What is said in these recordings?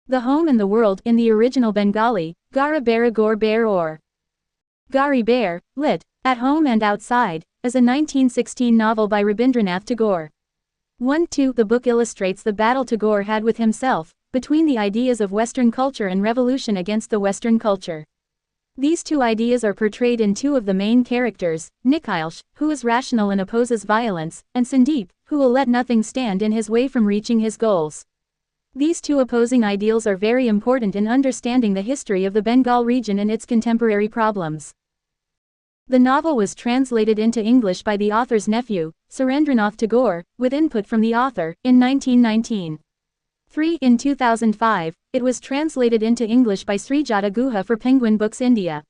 The Home and the World in the original Bengali, Gara Bara Gor Bear or Gari Bear, lit. At Home and Outside, is a 1916 novel by Rabindranath Tagore. 1-2 The book illustrates the battle Tagore had with himself, between the ideas of Western culture and revolution against the Western culture. These two ideas are portrayed in two of the main characters, Nikhilesh, who is rational and opposes violence, and Sandeep, who will let nothing stand in his way from reaching his goals. These two opposing ideals are very important in understanding the history of the Bengal region and its contemporary problems. The novel was translated into English by the author's nephew, Rabindranath Tagore, with input from the author, in 1919. In 2005, it was translated into English by Srijata Guha for Penguin Books India.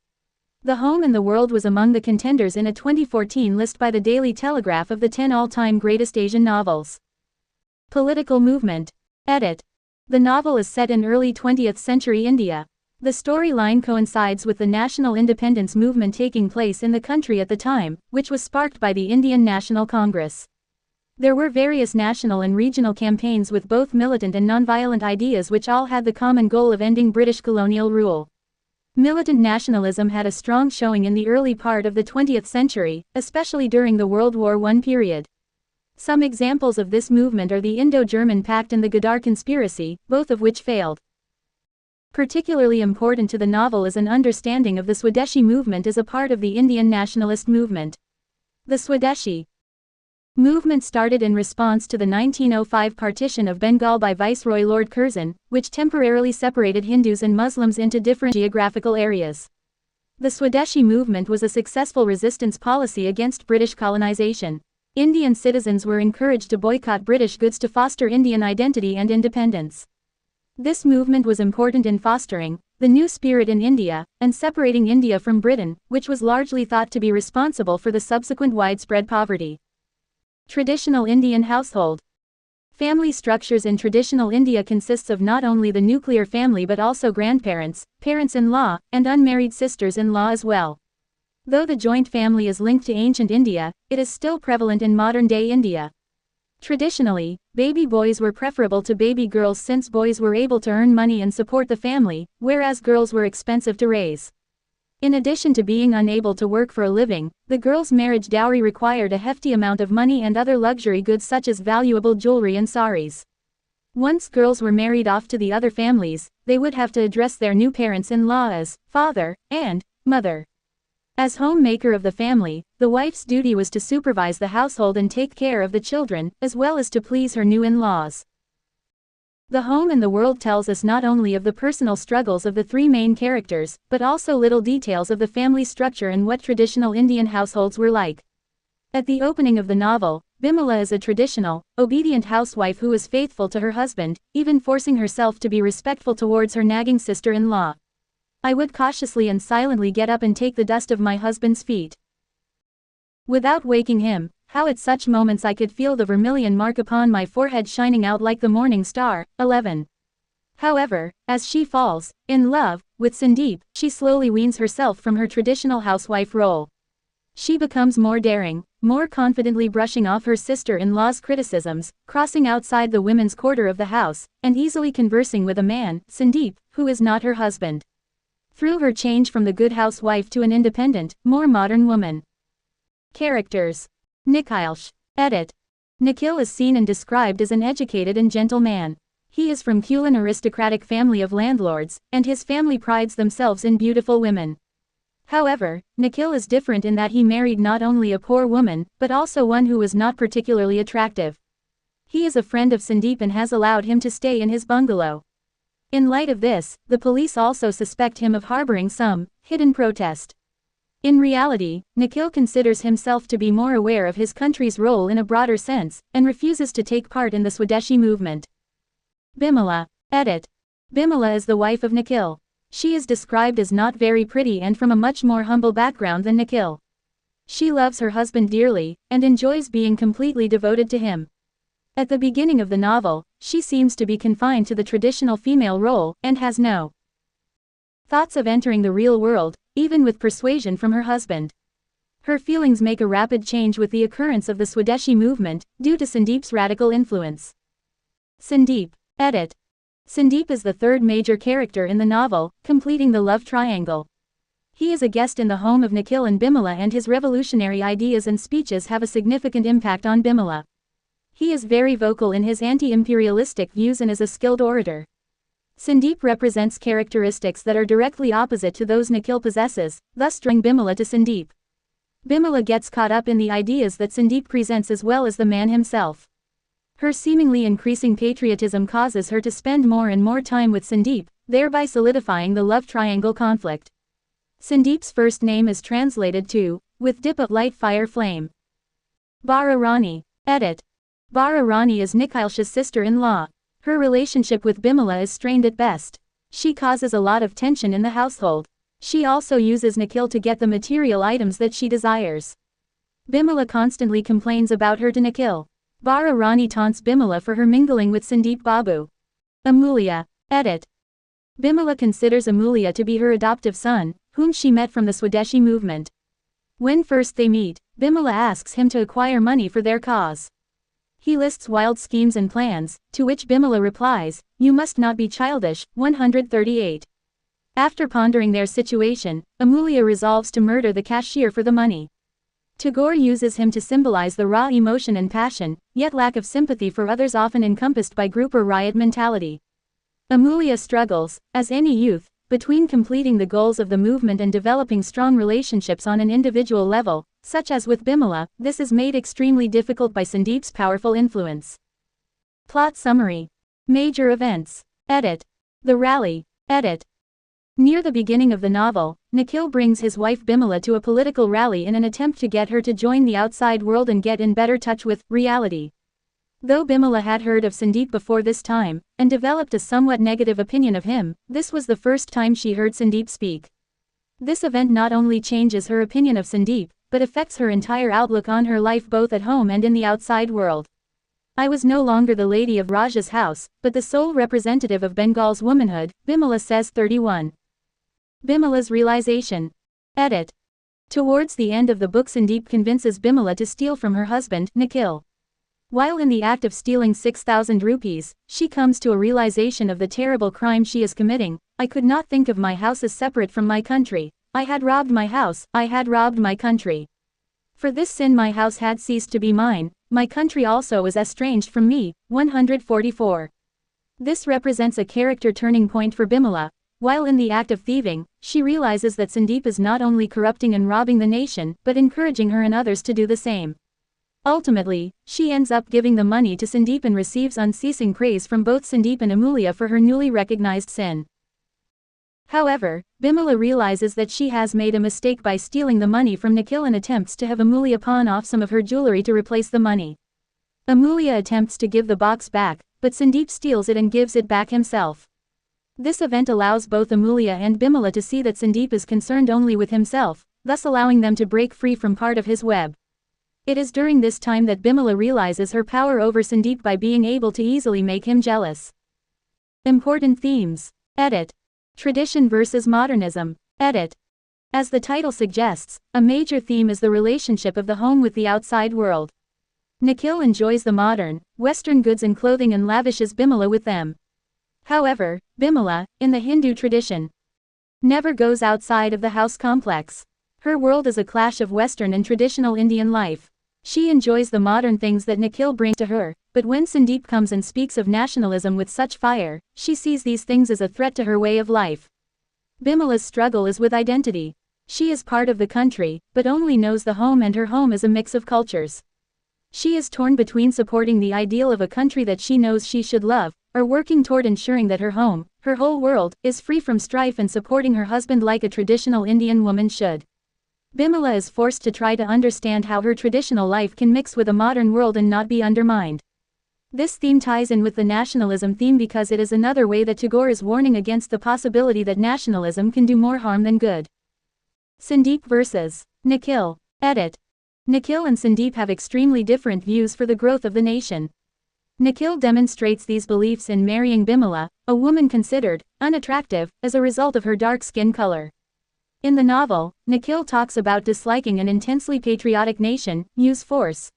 The Home and the World was among the contenders in a 2014 list by the Daily Telegraph of the 10 all-time greatest Asian novels. Political movement. Edit. The novel is set in early 20th century India. The storyline coincides with the national independence movement taking place in the country at the time, which was sparked by the Indian National Congress. There were various national and regional campaigns with both militant and non-violent ideas which all had the common goal of ending British colonial rule. Militant nationalism had a strong showing in the early part of the 20th century, especially during the World War I period. Some examples of this movement are the Indo-German Pact and the Ghadar conspiracy, both of which failed. Particularly important to the novel is an understanding of the Swadeshi movement as a part of the Indian nationalist movement. The Swadeshi movement started in response to the 1905 partition of Bengal by Viceroy Lord Curzon, which temporarily separated Hindus and Muslims into different geographical areas. The Swadeshi movement was a successful resistance policy against British colonization. Indian citizens were encouraged to boycott British goods to foster Indian identity and independence. This movement was important in fostering the new spirit in India, and separating India from Britain, which was largely thought to be responsible for the subsequent widespread poverty. Traditional Indian household. Family structures in traditional India consists of not only the nuclear family but also grandparents, parents-in-law, and unmarried sisters-in-law as well. Though the joint family is linked to ancient India, it is still prevalent in modern-day India. Traditionally, baby boys were preferable to baby girls since boys were able to earn money and support the family, whereas girls were expensive to raise. In addition to being unable to work for a living, the girl's marriage dowry required a hefty amount of money and other luxury goods such as valuable jewelry and saris. Once girls were married off to the other families, they would have to address their new parents-in-law as father and mother. As homemaker of the family, the wife's duty was to supervise the household and take care of the children, as well as to please her new in-laws. The Home and the World tells us not only of the personal struggles of the three main characters, but also little details of the family structure and what traditional Indian households were like. At the opening of the novel, Bimala is a traditional, obedient housewife who is faithful to her husband, even forcing herself to be respectful towards her nagging sister-in-law. I would cautiously and silently get up and take the dust of my husband's feet. Without waking him, how at such moments I could feel the vermilion mark upon my forehead shining out like the morning star. 11. However, as she falls in love with Sandeep, she slowly weans herself from her traditional housewife role. She becomes more daring, more confidently brushing off her sister-in-law's criticisms, crossing outside the women's quarter of the house, and easily conversing with a man, Sandeep, who is not her husband. Through her change from the good housewife to an independent, more modern woman. Characters. Nikhilesh. Edit. Nikhil is seen and described as an educated and gentle man. He is from Kulin aristocratic family of landlords, and his family prides themselves in beautiful women. However, Nikhil is different in that he married not only a poor woman, but also one who was not particularly attractive. He is a friend of Sandeep and has allowed him to stay in his bungalow. In light of this, the police also suspect him of harboring some hidden protest. In reality, Nikhil considers himself to be more aware of his country's role in a broader sense, and refuses to take part in the Swadeshi movement. Bimala. Edit. Bimala is the wife of Nikhil. She is described as not very pretty and from a much more humble background than Nikhil. She loves her husband dearly, and enjoys being completely devoted to him. At the beginning of the novel, she seems to be confined to the traditional female role, and has no thoughts of entering the real world, even with persuasion from her husband. Her feelings make a rapid change with the occurrence of the Swadeshi movement, due to Sandeep's radical influence. Sandeep. Edit. Sandeep is the third major character in the novel, completing the love triangle. He is a guest in the home of Nikhil and Bimala, and his revolutionary ideas and speeches have a significant impact on Bimala. He is very vocal in his anti-imperialistic views and is a skilled orator. Sandeep represents characteristics that are directly opposite to those Nikhil possesses, thus drawing Bimala to Sandeep. Bimala gets caught up in the ideas that Sandeep presents as well as the man himself. Her seemingly increasing patriotism causes her to spend more and more time with Sandeep, thereby solidifying the love triangle conflict. Sandeep's first name is translated to, with dip of light fire flame. Bara Rani. Edit. Bara Rani is Nikhil's sister-in-law. Her relationship with Bimala is strained at best. She causes a lot of tension in the household. She also uses Nikhil to get the material items that she desires. Bimala constantly complains about her to Nikhil. Bara Rani taunts Bimala for her mingling with Sandeep Babu. Amulya. Edit. Bimala considers Amulya to be her adoptive son, whom she met from the Swadeshi movement. When first they meet, Bimala asks him to acquire money for their cause. He lists wild schemes and plans, to which Bimala replies, "You must not be childish." 138. After pondering their situation, Amulya resolves to murder the cashier for the money. Tagore uses him to symbolize the raw emotion and passion, yet lack of sympathy for others often encompassed by group or riot mentality. Amulya struggles, as any youth, between completing the goals of the movement and developing strong relationships on an individual level, such as with Bimala. This is made extremely difficult by Sandeep's powerful influence. Plot summary. Major events. Edit. The rally. Edit. Near the beginning of the novel, Nikhil brings his wife Bimala to a political rally in an attempt to get her to join the outside world and get in better touch with reality. Though Bimala had heard of Sandeep before this time, and developed a somewhat negative opinion of him, this was the first time she heard Sandeep speak. This event not only changes her opinion of Sandeep, but affects her entire outlook on her life both at home and in the outside world. I was no longer the lady of Raja's house, but the sole representative of Bengal's womanhood, Bimala says. 31. Bimala's realization. Edit. Towards the end of the book, Sandeep convinces Bimala to steal from her husband, Nikhil. While in the act of stealing 6,000 rupees, she comes to a realization of the terrible crime she is committing. "I could not think of my house as separate from my country. I had robbed my house, I had robbed my country. For this sin my house had ceased to be mine, my country also was estranged from me." 144. This represents a character turning point for Bimala. While in the act of thieving, she realizes that Sandeep is not only corrupting and robbing the nation, but encouraging her and others to do the same. Ultimately, she ends up giving the money to Sandeep and receives unceasing praise from both Sandeep and Amulya for her newly recognized sin. However, Bimala realizes that she has made a mistake by stealing the money from Nikhil and attempts to have Amulya pawn off some of her jewelry to replace the money. Amulya attempts to give the box back, but Sandeep steals it and gives it back himself. This event allows both Amulya and Bimala to see that Sandeep is concerned only with himself, thus allowing them to break free from part of his web. It is during this time that Bimala realizes her power over Sandeep by being able to easily make him jealous. Important themes. Edit. Tradition versus modernism. Edit. As the title suggests, a major theme is the relationship of the home with the outside world. Nikhil enjoys the modern, Western goods and clothing and lavishes Bimala with them. However, Bimala, in the Hindu tradition, never goes outside of the house complex. Her world is a clash of Western and traditional Indian life. She enjoys the modern things that Nikhil brings to her, but when Sandeep comes and speaks of nationalism with such fire, she sees these things as a threat to her way of life. Bimala's struggle is with identity. She is part of the country, but only knows the home, and her home is a mix of cultures. She is torn between supporting the ideal of a country that she knows she should love, or working toward ensuring that her home, her whole world, is free from strife and supporting her husband like a traditional Indian woman should. Bimala is forced to try to understand how her traditional life can mix with a modern world and not be undermined. This theme ties in with the nationalism theme because it is another way that Tagore is warning against the possibility that nationalism can do more harm than good. Sandeep vs. Nikhil. Edit. Nikhil and Sandeep have extremely different views for the growth of the nation. Nikhil demonstrates these beliefs in marrying Bimala, a woman considered unattractive as a result of her dark skin color. In the novel, Nikhil talks about disliking an intensely patriotic nation, use force.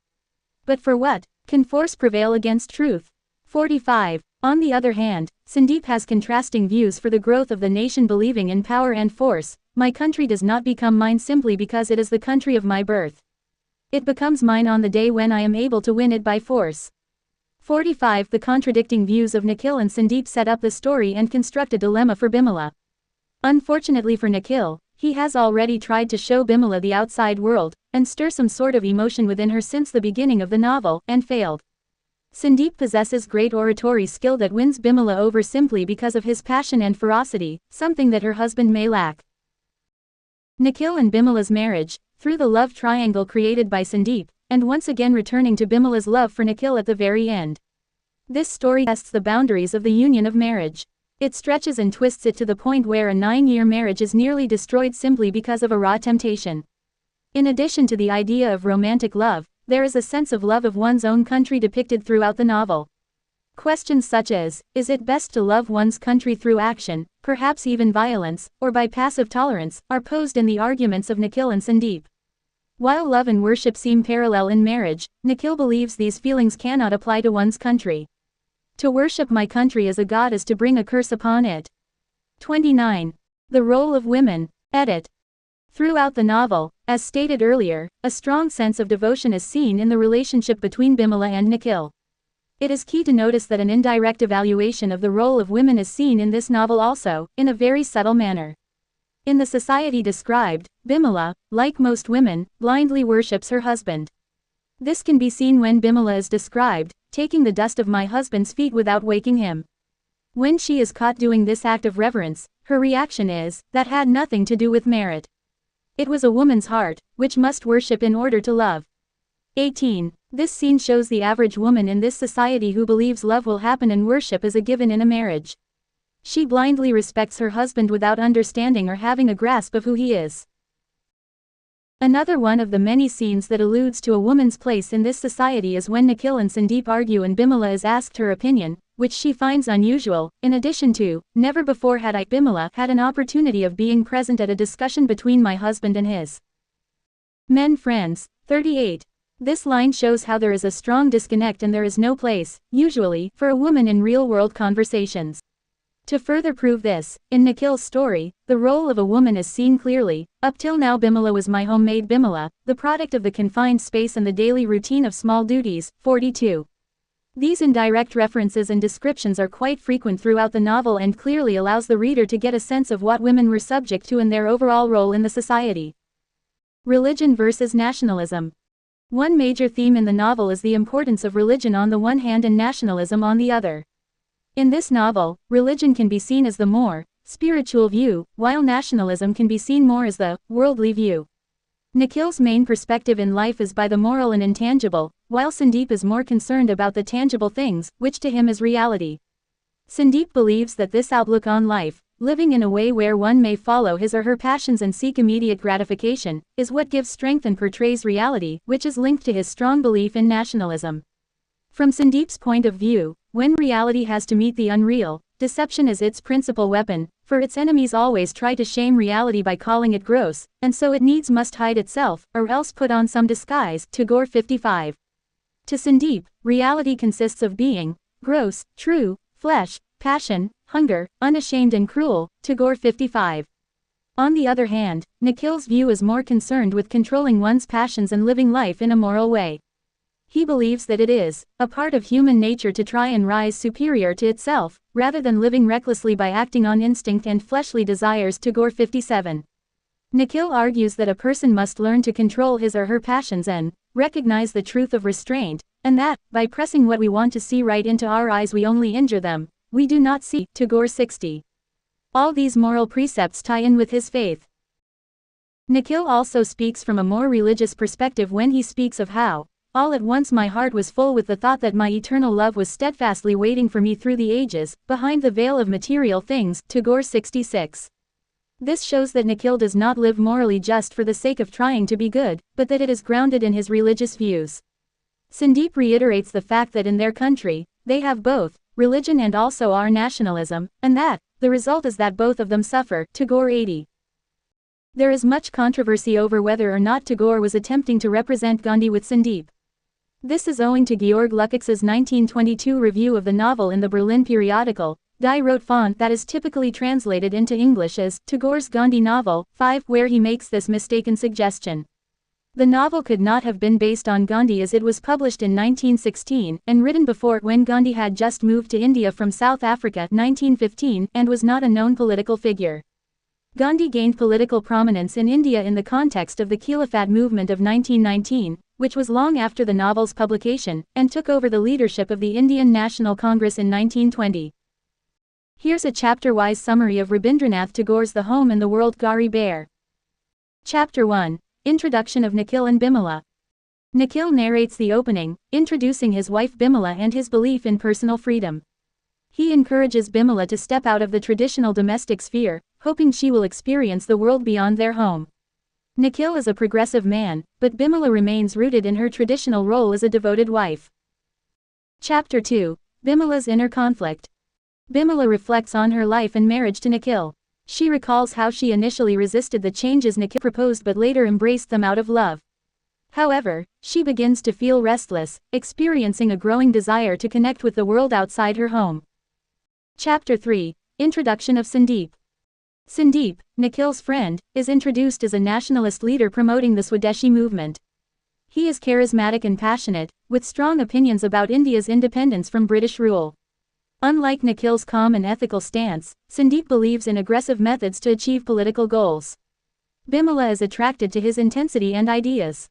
But for what? Can force prevail against truth? 45. On the other hand, Sandeep has contrasting views for the growth of the nation, believing in power and force. My country does not become mine simply because it is the country of my birth. It becomes mine on the day when I am able to win it by force. 45. The contradicting views of Nikhil and Sandeep set up the story and construct a dilemma for Bimala. Unfortunately for Nikhil, he has already tried to show Bimala the outside world, and stir some sort of emotion within her since the beginning of the novel, and failed. Sandeep possesses great oratory skill that wins Bimala over simply because of his passion and ferocity, something that her husband may lack. Nikhil and Bimala's marriage, through the love triangle created by Sandeep, and once again returning to Bimala's love for Nikhil at the very end. This story tests the boundaries of the union of marriage. It stretches and twists it to the point where a 9-year marriage is nearly destroyed simply because of a raw temptation. In addition to the idea of romantic love, there is a sense of love of one's own country depicted throughout the novel. Questions such as, is it best to love one's country through action, perhaps even violence, or by passive tolerance, are posed in the arguments of Nikhil and Sandeep. While love and worship seem parallel in marriage, Nikhil believes these feelings cannot apply to one's country. To worship my country as a god is to bring a curse upon it. 29. The role of women. Edit. Throughout the novel, as stated earlier, a strong sense of devotion is seen in the relationship between Bimala and Nikhil. It is key to notice that an indirect evaluation of the role of women is seen in this novel also, in a very subtle manner. In the society described, Bimala, like most women, blindly worships her husband. This can be seen when Bimala is described, taking the dust of my husband's feet without waking him. When she is caught doing this act of reverence, her reaction is, that had nothing to do with merit. It was a woman's heart, which must worship in order to love. 18. This scene shows the average woman in this society who believes love will happen and worship is a given in a marriage. She blindly respects her husband without understanding or having a grasp of who he is. Another one of the many scenes that alludes to a woman's place in this society is when Nikhil and Sandeep argue and Bimala is asked her opinion, which she finds unusual. In addition to, never before had Bimala had an opportunity of being present at a discussion between my husband and his men friends. 38. This line shows how there is a strong disconnect and there is no place, usually, for a woman in real-world conversations. To further prove this, in Nikhil's story, the role of a woman is seen clearly. Up till now Bimala was my homemade Bimala, the product of the confined space and the daily routine of small duties. 42. These indirect references and descriptions are quite frequent throughout the novel and clearly allows the reader to get a sense of what women were subject to and their overall role in the society. Religion versus nationalism. One major theme in the novel is the importance of religion on the one hand and nationalism on the other. In this novel, religion can be seen as the more spiritual view, while nationalism can be seen more as the worldly view. Nikhil's main perspective in life is by the moral and intangible, while Sandeep is more concerned about the tangible things, which to him is reality. Sandeep believes that this outlook on life, living in a way where one may follow his or her passions and seek immediate gratification, is what gives strength and portrays reality, which is linked to his strong belief in nationalism. From Sandeep's point of view, when reality has to meet the unreal, deception is its principal weapon, for its enemies always try to shame reality by calling it gross, and so it needs must hide itself, or else put on some disguise. Tagore 55. To Sandeep, reality consists of being gross, true, flesh, passion, hunger, unashamed and cruel. Tagore 55. On the other hand, Nikhil's view is more concerned with controlling one's passions and living life in a moral way. He believes that it is a part of human nature to try and rise superior to itself, rather than living recklessly by acting on instinct and fleshly desires. Tagore 57. Nikhil argues that a person must learn to control his or her passions and recognize the truth of restraint, and that, by pressing what we want to see right into our eyes we only injure them, we do not see. Tagore 60. All these moral precepts tie in with his faith. Nikhil also speaks from a more religious perspective when he speaks of how, all at once my heart was full with the thought that my eternal love was steadfastly waiting for me through the ages, behind the veil of material things. Tagore 66. This shows that Nikhil does not live morally just for the sake of trying to be good, but that it is grounded in his religious views. Sandeep reiterates the fact that in their country, they have both religion and also our nationalism, and that the result is that both of them suffer. Tagore 80. There is much controversy over whether or not Tagore was attempting to represent Gandhi with Sandeep. This is owing to Georg Lukács's 1922 review of the novel in the Berlin periodical, Guy wrote font that is typically translated into English as Tagore's Gandhi novel, 5, where he makes this mistaken suggestion. The novel could not have been based on Gandhi as it was published in 1916 and written before when Gandhi had just moved to India from South Africa 1915 and was not a known political figure. Gandhi gained political prominence in India in the context of the Khilafat movement of 1919, which was long after the novel's publication, and took over the leadership of the Indian National Congress in 1920. Here's a chapter-wise summary of Rabindranath Tagore's The Home and the World. Gari Bear. Chapter 1. Introduction of Nikhil and Bimala. Nikhil narrates the opening, introducing his wife Bimala and his belief in personal freedom. He encourages Bimala to step out of the traditional domestic sphere, hoping she will experience the world beyond their home. Nikhil is a progressive man, but Bimala remains rooted in her traditional role as a devoted wife. Chapter 2. Bimala's inner conflict. Bimala reflects on her life and marriage to Nikhil. She recalls how she initially resisted the changes Nikhil proposed but later embraced them out of love. However, she begins to feel restless, experiencing a growing desire to connect with the world outside her home. Chapter 3. Introduction of Sandeep. Sandeep, Nikhil's friend, is introduced as a nationalist leader promoting the Swadeshi movement. He is charismatic and passionate, with strong opinions about India's independence from British rule. Unlike Nikhil's calm and ethical stance, Sandeep believes in aggressive methods to achieve political goals. Bimala is attracted to his intensity and ideas.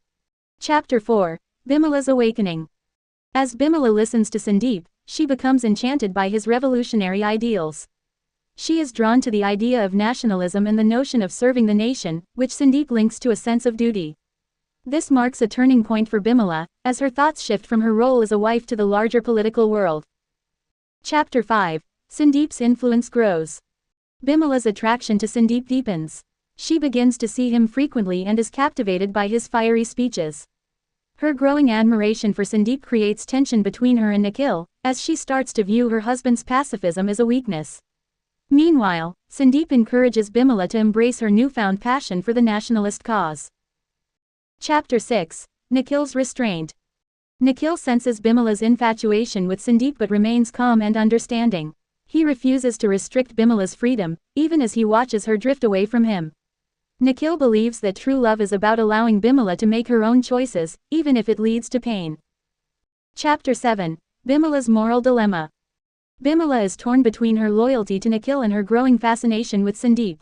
Chapter 4. Bimala's awakening. As Bimala listens to Sandeep, she becomes enchanted by his revolutionary ideals. She is drawn to the idea of nationalism and the notion of serving the nation, which Sandeep links to a sense of duty. This marks a turning point for Bimala, as her thoughts shift from her role as a wife to the larger political world. Chapter 5. Sandeep's influence grows. Bimala's attraction to Sandeep deepens. She begins to see him frequently and is captivated by his fiery speeches. Her growing admiration for Sandeep creates tension between her and Nikhil, as she starts to view her husband's pacifism as a weakness. Meanwhile, Sandeep encourages Bimala to embrace her newfound passion for the nationalist cause. Chapter 6. Nikhil's restraint. Nikhil senses Bimala's infatuation with Sandeep but remains calm and understanding. He refuses to restrict Bimala's freedom, even as he watches her drift away from him. Nikhil believes that true love is about allowing Bimala to make her own choices, even if it leads to pain. Chapter 7. Bimala's moral dilemma. Bimala is torn between her loyalty to Nikhil and her growing fascination with Sandeep.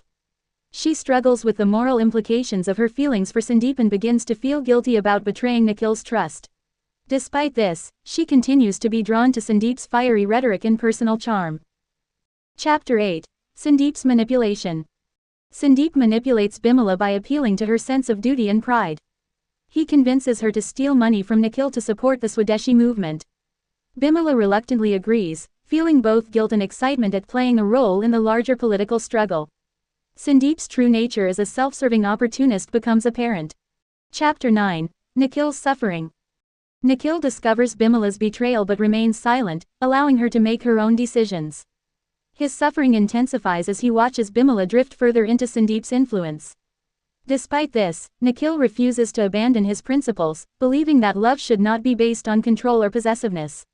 She struggles with the moral implications of her feelings for Sandeep and begins to feel guilty about betraying Nikhil's trust. Despite this, she continues to be drawn to Sandeep's fiery rhetoric and personal charm. Chapter 8. Sandeep's manipulation. Sandeep manipulates Bimala by appealing to her sense of duty and pride. He convinces her to steal money from Nikhil to support the Swadeshi movement. Bimala reluctantly agrees, feeling both guilt and excitement at playing a role in the larger political struggle. Sandeep's true nature as a self-serving opportunist becomes apparent. Chapter 9. Nikhil's suffering. Nikhil discovers Bimala's betrayal but remains silent, allowing her to make her own decisions. His suffering intensifies as he watches Bimala drift further into Sandeep's influence. Despite this, Nikhil refuses to abandon his principles, believing that love should not be based on control or possessiveness.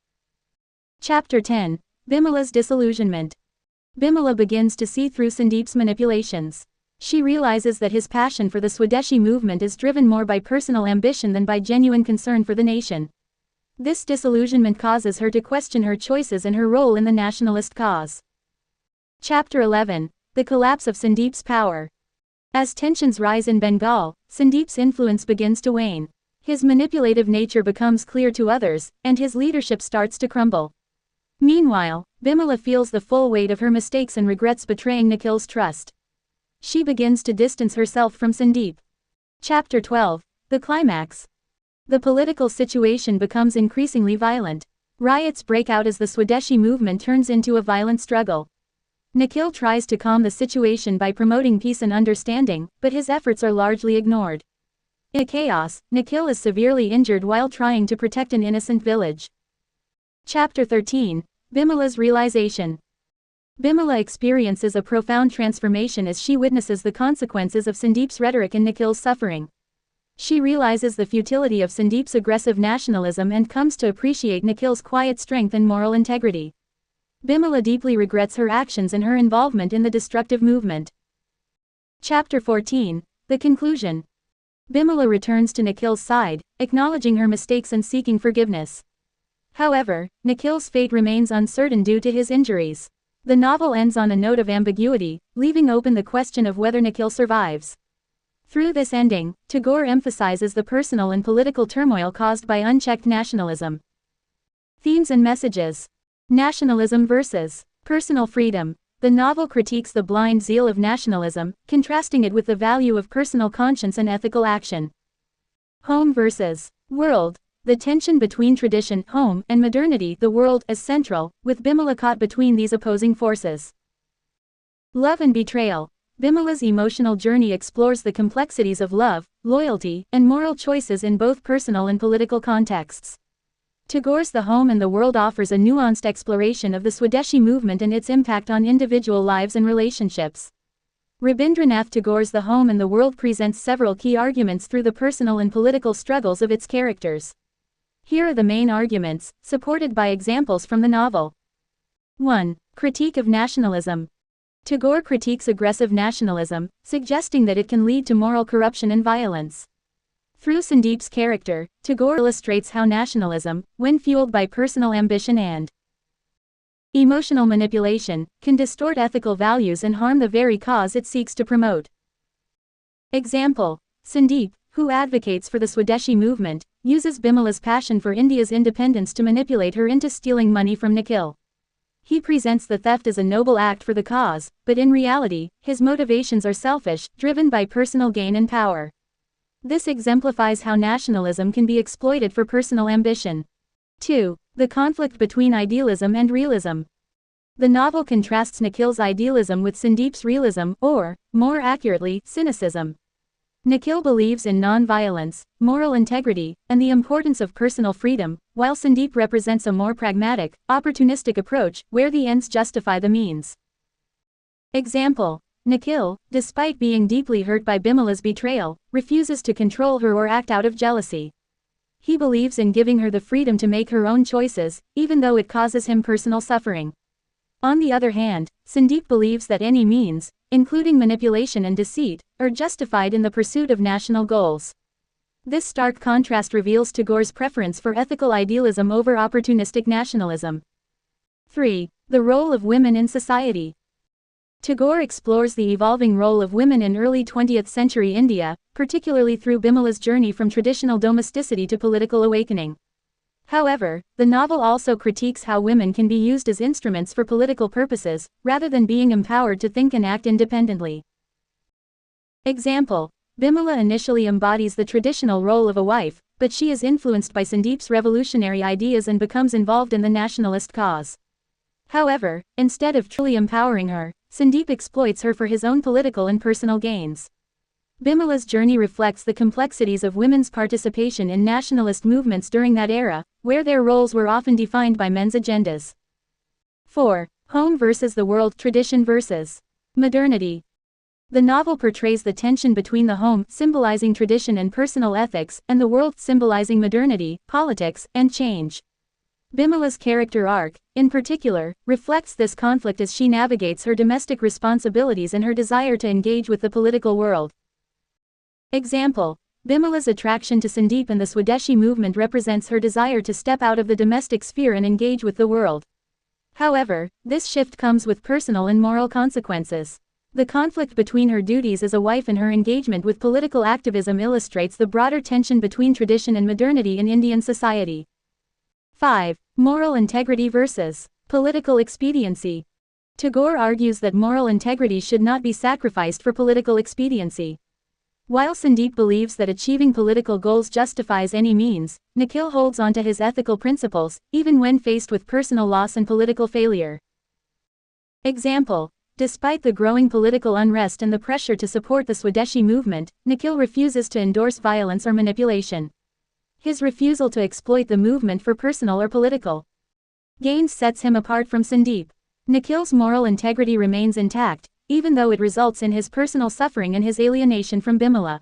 Chapter 10. Bimala's disillusionment. Bimala begins to see through Sandeep's manipulations. She realizes that his passion for the Swadeshi movement is driven more by personal ambition than by genuine concern for the nation. This disillusionment causes her to question her choices and her role in the nationalist cause. Chapter 11. The collapse of Sandeep's power. As tensions rise in Bengal, Sandeep's influence begins to wane. His manipulative nature becomes clear to others, and his leadership starts to crumble. Meanwhile, Bimala feels the full weight of her mistakes and regrets betraying Nikhil's trust. She begins to distance herself from Sandeep. Chapter 12. The climax. The political situation becomes increasingly violent. Riots break out as the Swadeshi movement turns into a violent struggle. Nikhil tries to calm the situation by promoting peace and understanding, but his efforts are largely ignored. In chaos, Nikhil is severely injured while trying to protect an innocent village. Chapter 13. Bimala's realization. Bimala experiences a profound transformation as she witnesses the consequences of Sandeep's rhetoric and Nikhil's suffering. She realizes the futility of Sandeep's aggressive nationalism and comes to appreciate Nikhil's quiet strength and moral integrity. Bimala deeply regrets her actions and her involvement in the destructive movement. Chapter 14. The conclusion. Bimala returns to Nikhil's side, acknowledging her mistakes and seeking forgiveness. However, Nikhil's fate remains uncertain due to his injuries. The novel ends on a note of ambiguity, leaving open the question of whether Nikhil survives. Through this ending, Tagore emphasizes the personal and political turmoil caused by unchecked nationalism. Themes and messages. Nationalism versus personal freedom. The novel critiques the blind zeal of nationalism, contrasting it with the value of personal conscience and ethical action. Home versus world. The tension between tradition, home, and modernity, the world, is central, with Bimala caught between these opposing forces. Love and betrayal. Bimala's emotional journey explores the complexities of love, loyalty, and moral choices in both personal and political contexts. Tagore's The Home and the World offers a nuanced exploration of the Swadeshi movement and its impact on individual lives and relationships. Rabindranath Tagore's The Home and the World presents several key arguments through the personal and political struggles of its characters. Here are the main arguments, supported by examples from the novel. 1. Critique of nationalism. Tagore critiques aggressive nationalism, suggesting that it can lead to moral corruption and violence. Through Sandeep's character, Tagore illustrates how nationalism, when fueled by personal ambition and emotional manipulation, can distort ethical values and harm the very cause it seeks to promote. Example. Sandeep, who advocates for the Swadeshi movement, uses Bimala's passion for India's independence to manipulate her into stealing money from Nikhil. He presents the theft as a noble act for the cause, but in reality, his motivations are selfish, driven by personal gain and power. This exemplifies how nationalism can be exploited for personal ambition. 2. The conflict between idealism and realism. The novel contrasts Nikhil's idealism with Sandeep's realism, or, more accurately, cynicism. Nikhil believes in non-violence, moral integrity, and the importance of personal freedom, while Sandeep represents a more pragmatic, opportunistic approach, where the ends justify the means. Example. Nikhil, despite being deeply hurt by Bimala's betrayal, refuses to control her or act out of jealousy. He believes in giving her the freedom to make her own choices, even though it causes him personal suffering. On the other hand, Sandeep believes that any means, including manipulation and deceit, are justified in the pursuit of national goals. This stark contrast reveals Tagore's preference for ethical idealism over opportunistic nationalism. 3. The role of women in society. Tagore explores the evolving role of women in early 20th century India, particularly through Bimala's journey from traditional domesticity to political awakening. However, the novel also critiques how women can be used as instruments for political purposes, rather than being empowered to think and act independently. Example. Bimala initially embodies the traditional role of a wife, but she is influenced by Sandeep's revolutionary ideas and becomes involved in the nationalist cause. However, instead of truly empowering her, Sandeep exploits her for his own political and personal gains. Bimala's journey reflects the complexities of women's participation in nationalist movements during that era, where their roles were often defined by men's agendas. 4. Home versus the world, tradition versus modernity. The novel portrays the tension between the home, symbolizing tradition and personal ethics, and the world, symbolizing modernity, politics, and change. Bimala's character arc, in particular, reflects this conflict as she navigates her domestic responsibilities and her desire to engage with the political world. Example. Bimala's attraction to Sandeep and the Swadeshi movement represents her desire to step out of the domestic sphere and engage with the world. However, this shift comes with personal and moral consequences. The conflict between her duties as a wife and her engagement with political activism illustrates the broader tension between tradition and modernity in Indian society. 5. Moral integrity versus political expediency. Tagore argues that moral integrity should not be sacrificed for political expediency. While Sandeep believes that achieving political goals justifies any means, Nikhil holds on to his ethical principles, even when faced with personal loss and political failure. Example. Despite the growing political unrest and the pressure to support the Swadeshi movement, Nikhil refuses to endorse violence or manipulation. His refusal to exploit the movement for personal or political gains sets him apart from Sandeep. Nikhil's moral integrity remains intact, even though it results in his personal suffering and his alienation from Bimala.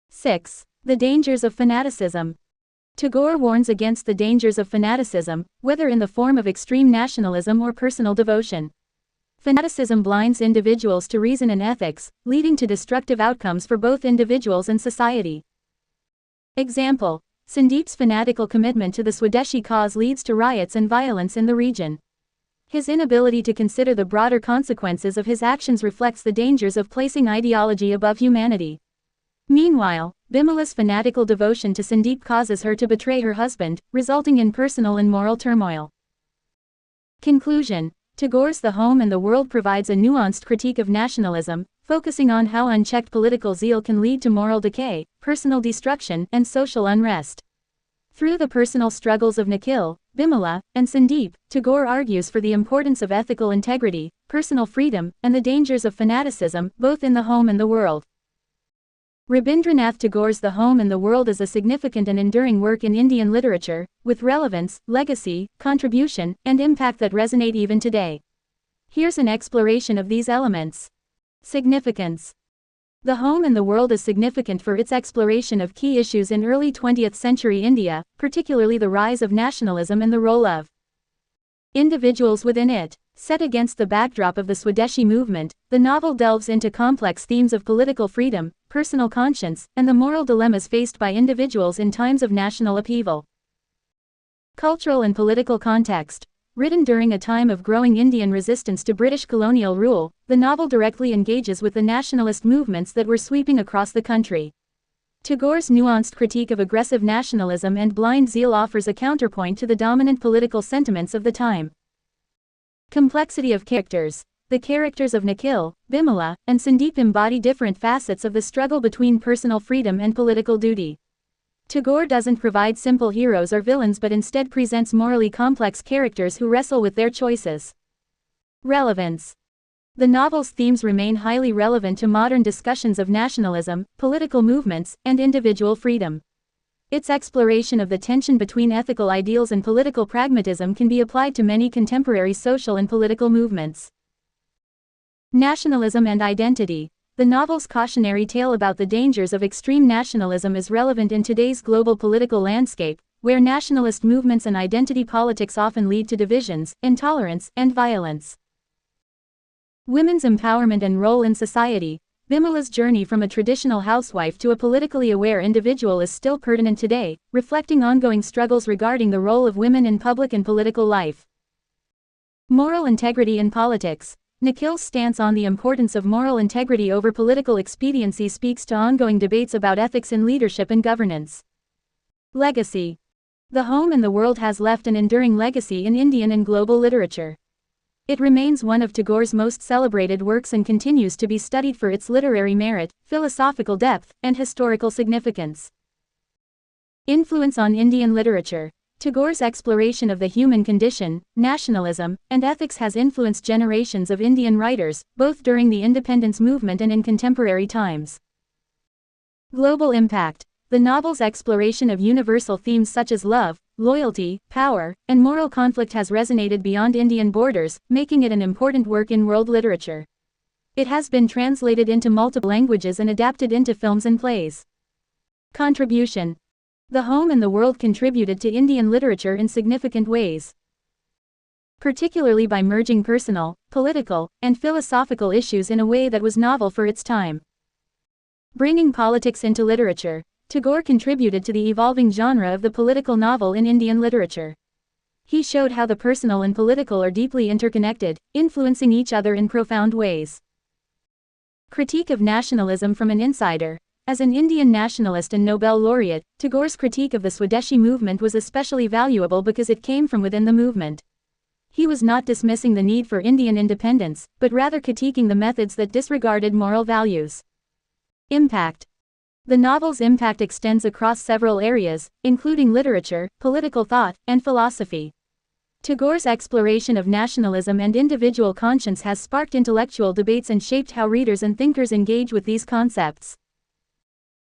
6. The dangers of fanaticism. Tagore warns against the dangers of fanaticism, whether in the form of extreme nationalism or personal devotion. Fanaticism blinds individuals to reason and ethics, leading to destructive outcomes for both individuals and society. Example: Sandeep's fanatical commitment to the Swadeshi cause leads to riots and violence in the region. His inability to consider the broader consequences of his actions reflects the dangers of placing ideology above humanity. Meanwhile, Bimala's fanatical devotion to Sandeep causes her to betray her husband, resulting in personal and moral turmoil. Conclusion: Tagore's The Home and the World provides a nuanced critique of nationalism, focusing on how unchecked political zeal can lead to moral decay, personal destruction, and social unrest. Through the personal struggles of Nikhil, Bimala, and Sandeep, Tagore argues for the importance of ethical integrity, personal freedom, and the dangers of fanaticism, both in the home and the world. Rabindranath Tagore's The Home and the World is a significant and enduring work in Indian literature, with relevance, legacy, contribution, and impact that resonate even today. Here's an exploration of these elements. Significance. The Home and the World is significant for its exploration of key issues in early 20th century India, particularly the rise of nationalism and the role of individuals within it. Set against the backdrop of the Swadeshi movement, the novel delves into complex themes of political freedom, personal conscience, and the moral dilemmas faced by individuals in times of national upheaval. Cultural and political context. Written during a time of growing Indian resistance to British colonial rule, the novel directly engages with the nationalist movements that were sweeping across the country. Tagore's nuanced critique of aggressive nationalism and blind zeal offers a counterpoint to the dominant political sentiments of the time. Complexity of characters. The characters of Nikhil, Bimala, and Sandeep embody different facets of the struggle between personal freedom and political duty. Tagore doesn't provide simple heroes or villains but instead presents morally complex characters who wrestle with their choices. Relevance. The novel's themes remain highly relevant to modern discussions of nationalism, political movements, and individual freedom. Its exploration of the tension between ethical ideals and political pragmatism can be applied to many contemporary social and political movements. Nationalism and identity. The novel's cautionary tale about the dangers of extreme nationalism is relevant in today's global political landscape, where nationalist movements and identity politics often lead to divisions, intolerance, and violence. Women's empowerment and role in society. Bimala's journey from a traditional housewife to a politically aware individual is still pertinent today, reflecting ongoing struggles regarding the role of women in public and political life. Moral integrity in politics. Nikhil's stance on the importance of moral integrity over political expediency speaks to ongoing debates about ethics in leadership and governance. Legacy. The Home and the World has left an enduring legacy in Indian and global literature. It remains one of Tagore's most celebrated works and continues to be studied for its literary merit, philosophical depth, and historical significance. Influence on Indian literature. Tagore's exploration of the human condition, nationalism, and ethics has influenced generations of Indian writers, both during the independence movement and in contemporary times. Global impact. The novel's exploration of universal themes such as love, loyalty, power, and moral conflict has resonated beyond Indian borders, making it an important work in world literature. It has been translated into multiple languages and adapted into films and plays. Contribution. The Home and the World contributed to Indian literature in significant ways, particularly by merging personal, political, and philosophical issues in a way that was novel for its time. Bringing politics into literature. Tagore contributed to the evolving genre of the political novel in Indian literature. He showed how the personal and political are deeply interconnected, influencing each other in profound ways. Critique of nationalism from an insider. As an Indian nationalist and Nobel laureate, Tagore's critique of the Swadeshi movement was especially valuable because it came from within the movement. He was not dismissing the need for Indian independence, but rather critiquing the methods that disregarded moral values. Impact. The novel's impact extends across several areas, including literature, political thought, and philosophy. Tagore's exploration of nationalism and individual conscience has sparked intellectual debates and shaped how readers and thinkers engage with these concepts.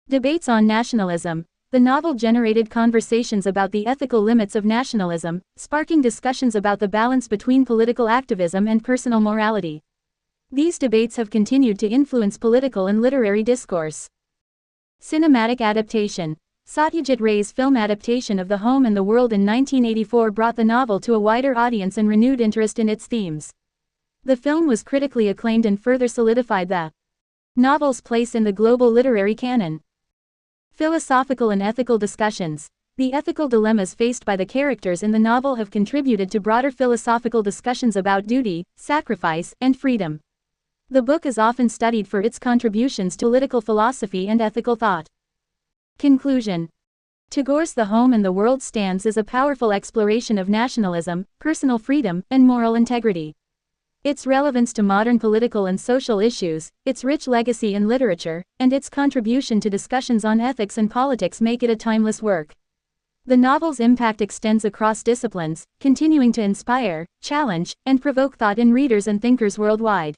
Debates on nationalism. The novel generated conversations about the ethical limits of nationalism, sparking discussions about the balance between political activism and personal morality. These debates have continued to influence political and literary discourse. Cinematic adaptation. Satyajit Ray's film adaptation of The Home and the World in 1984 brought the novel to a wider audience and renewed interest in its themes. The film was critically acclaimed and further solidified the novel's place in the global literary canon. Philosophical and ethical discussions. The ethical dilemmas faced by the characters in the novel have contributed to broader philosophical discussions about duty, sacrifice, and freedom. The book is often studied for its contributions to political philosophy and ethical thought. Conclusion. Tagore's The Home and the World stands as a powerful exploration of nationalism, personal freedom, and moral integrity. Its relevance to modern political and social issues, its rich legacy in literature, and its contribution to discussions on ethics and politics make it a timeless work. The novel's impact extends across disciplines, continuing to inspire, challenge, and provoke thought in readers and thinkers worldwide.